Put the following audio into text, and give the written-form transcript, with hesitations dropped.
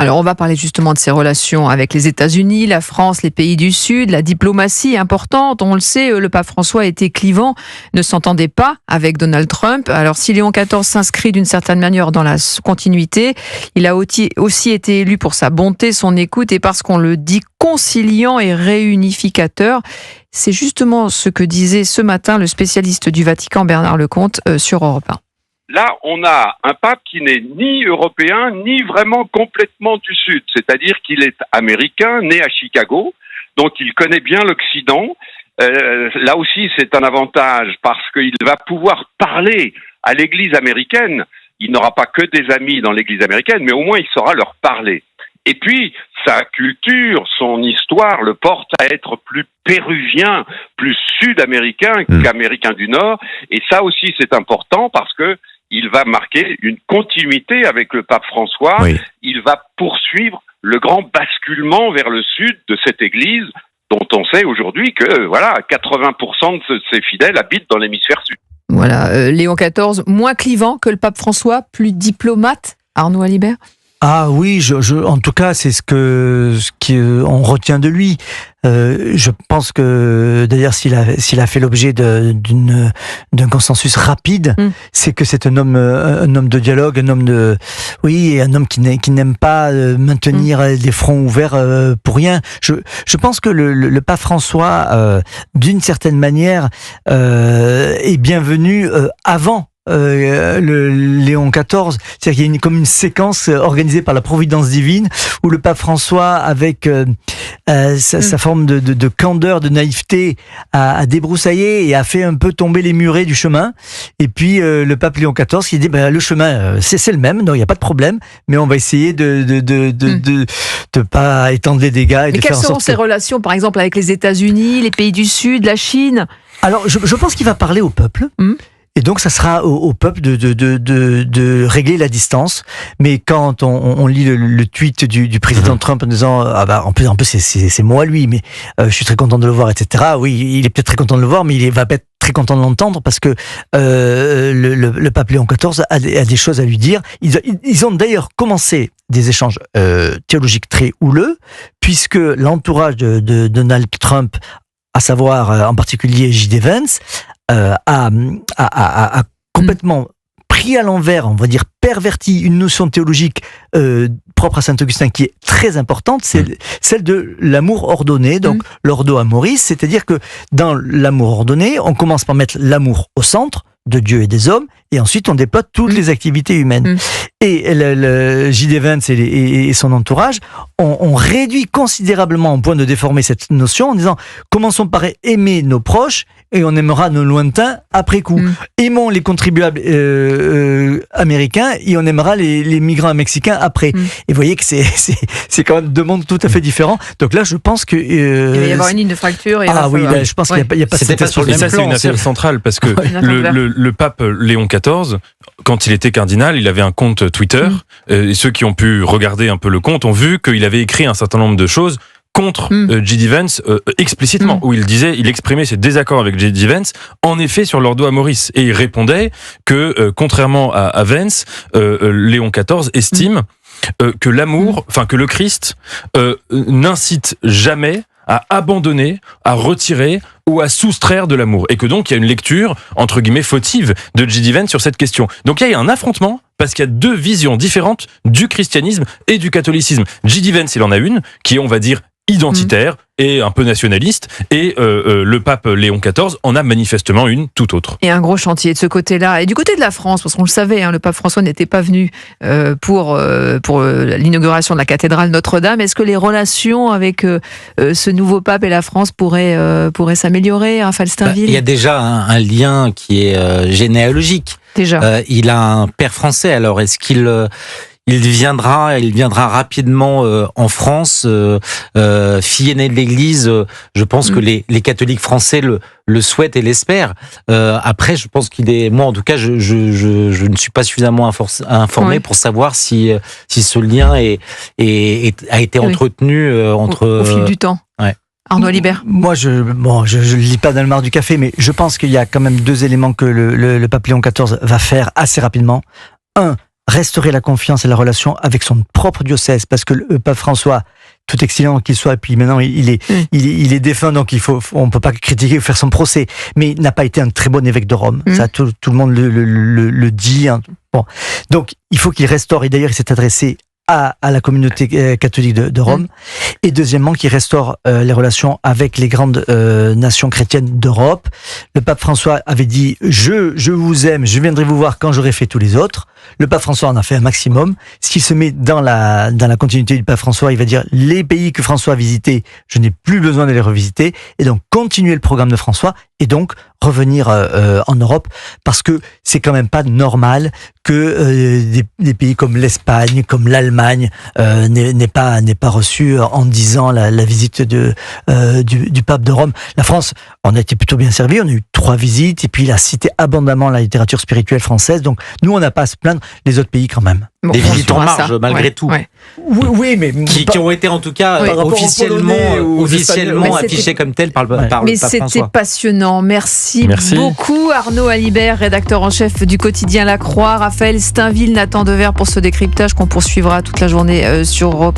Alors, on va parler justement de ces relations avec les États-Unis, la France, les pays du Sud, la diplomatie importante. On le sait, le pape François était clivant, ne s'entendait pas avec Donald Trump. Alors, si Léon XIV s'inscrit d'une certaine manière dans la continuité, il a aussi été élu pour sa bonté, son écoute et parce qu'on le dit conciliant et réunificateur. C'est justement ce que disait ce matin le spécialiste du Vatican, Bernard Lecomte, sur Europe 1. Là, on a un pape qui n'est ni européen, ni vraiment complètement du Sud. C'est-à-dire qu'il est américain, né à Chicago, donc il connaît bien l'Occident. Là aussi, c'est un avantage parce qu'il va pouvoir parler à l'Église américaine. Il n'aura pas que des amis dans l'Église américaine, mais au moins il saura leur parler. Et puis, sa culture, son histoire le porte à être plus péruvien, plus sud-américain qu'américain du Nord. Et ça aussi, c'est important parce que il va marquer une continuité avec le pape François. Oui. Il va poursuivre le grand basculement vers le sud de cette église dont on sait aujourd'hui que 80% de ses fidèles habitent dans l'hémisphère sud. Voilà, Léon XIV, moins clivant que le pape François, plus diplomate, Arnaud Alibert ? Ah oui, en tout cas, c'est ce qu'on retient de lui. Je pense que d'ailleurs, s'il a fait l'objet d'un consensus rapide, c'est que c'est un homme de dialogue, un homme qui n'aime pas maintenir des fronts ouverts pour rien. Je pense que le pape François, d'une certaine manière, est bienvenu avant le Léon XIV, c'est-à-dire qu'il y a comme une séquence organisée par la providence divine où le pape François, avec sa forme de candeur, de naïveté, a débroussaillé et a fait un peu tomber les murets du chemin. Et puis le pape Léon XIV qui dit le chemin c'est le même, donc il n'y a pas de problème, mais on va essayer de pas étendre les dégâts. Et mais quelles seront ces relations, par exemple, avec les États-Unis, les pays du Sud, la Chine ? Alors je pense qu'il va parler au peuple. Et donc, ça sera au peuple de régler la distance. Mais quand on lit le tweet du président Trump en disant en plus c'est moi lui, mais je suis très content de le voir, etc. Oui, il est peut-être très content de le voir, mais il va pas être très content de l'entendre parce que le pape Léon XIV a des choses à lui dire. Ils ont d'ailleurs commencé des échanges théologiques très houleux, puisque l'entourage de Donald Trump, à savoir en particulier J.D. Vance, a complètement pris à l'envers, on va dire perverti une notion théologique propre à Saint-Augustin qui est très importante, c'est celle de l'amour ordonné, donc l'ordo amoris, c'est-à-dire que dans l'amour ordonné, on commence par mettre l'amour au centre de Dieu et des hommes, et ensuite on déploie toutes les activités humaines. Et J.D. Vance et son entourage ont réduit considérablement au point de déformer cette notion en disant commençons par aimer nos proches et on aimera nos lointains après coup. Aimons les contribuables américains et on aimera les migrants mexicains après. Et vous voyez que c'est quand même deux mondes tout à fait différents. Donc là, je pense que il va y avoir une ligne de fracture. Là, je pense qu'il n'y a pas cette sur le même plan. C'est une affaire centrale parce que le pape Léon XIV, quand il était cardinal, il avait un compte Twitter. Et ceux qui ont pu regarder un peu le compte ont vu qu'il avait écrit un certain nombre de choses contre J.D. Vance explicitement, où il exprimait ses désaccords avec J.D. Vance, en effet sur l'ordo amoris, et il répondait que contrairement à Vance, Léon XIV estime que l'amour, que le Christ n'incite jamais à abandonner, à retirer ou à soustraire de l'amour, et que donc il y a une lecture entre guillemets fautive de J.D. Vance sur cette question. Donc il y a un affrontement parce qu'il y a deux visions différentes du christianisme et du catholicisme. J.D. Vance, il en a une qui est, on va dire, identitaire et un peu nationaliste, et le pape Léon XIV en a manifestement une tout autre. Et un gros chantier de ce côté-là. Et du côté de la France, parce qu'on le savait, le pape François n'était pas venu pour l'inauguration de la cathédrale Notre-Dame. Est-ce que les relations avec ce nouveau pape et la France pourraient s'améliorer, Raphaël Steinville ? Il y a déjà un lien qui est généalogique. Déjà. Il a un père français, alors est-ce qu'il viendra rapidement en France, fille aînée de l'Église. Je pense que les catholiques français le souhaitent et l'espèrent. Après, je pense moi en tout cas, je ne suis pas suffisamment informé pour savoir si ce lien a été entretenu au fil du temps. Ouais. Arnaud Alibert. Moi, je lis pas dans le mar du café, mais je pense qu'il y a quand même deux éléments que le pape Léon XIV va faire assez rapidement. Un, restaurer la confiance et la relation avec son propre diocèse, parce que le pape François, tout excellent qu'il soit, et puis maintenant il est défunt, donc on peut pas critiquer ou faire son procès, mais il n'a pas été un très bon évêque de Rome. Ça, tout le monde le dit. Hein. Bon, donc il faut qu'il restaure. Et d'ailleurs, il s'est adressé à la communauté catholique de Rome. Et deuxièmement, qu'il restaure les relations avec les grandes nations chrétiennes d'Europe. Le pape François avait dit « Je vous aime, je viendrai vous voir quand j'aurai fait tous les autres ». Le pape François en a fait un maximum. Ce qui se met dans la continuité du pape François, il va dire « Les pays que François a visités, je n'ai plus besoin de les revisiter ». Et donc, continuer le programme de François et donc revenir en Europe, parce que c'est quand même pas normal que des pays comme l'Espagne, comme l'Allemagne n'aient pas reçu en 10 ans la visite du pape de Rome. La France, on a été plutôt bien servi, on a eu 3 visites, et puis il a cité abondamment la littérature spirituelle française, donc nous on n'a pas à se plaindre, les autres pays quand même. Bon, des visites en marge, malgré tout. Ouais. Oui, mais qui ont été en tout cas officiellement affichées comme telles par le pape François. Mais c'était passionnant. Merci beaucoup Arnaud Alibert, rédacteur en chef du quotidien La Croix, Raphaël Steinville, Nathan Dever pour ce décryptage qu'on poursuivra toute la journée sur Europe 1.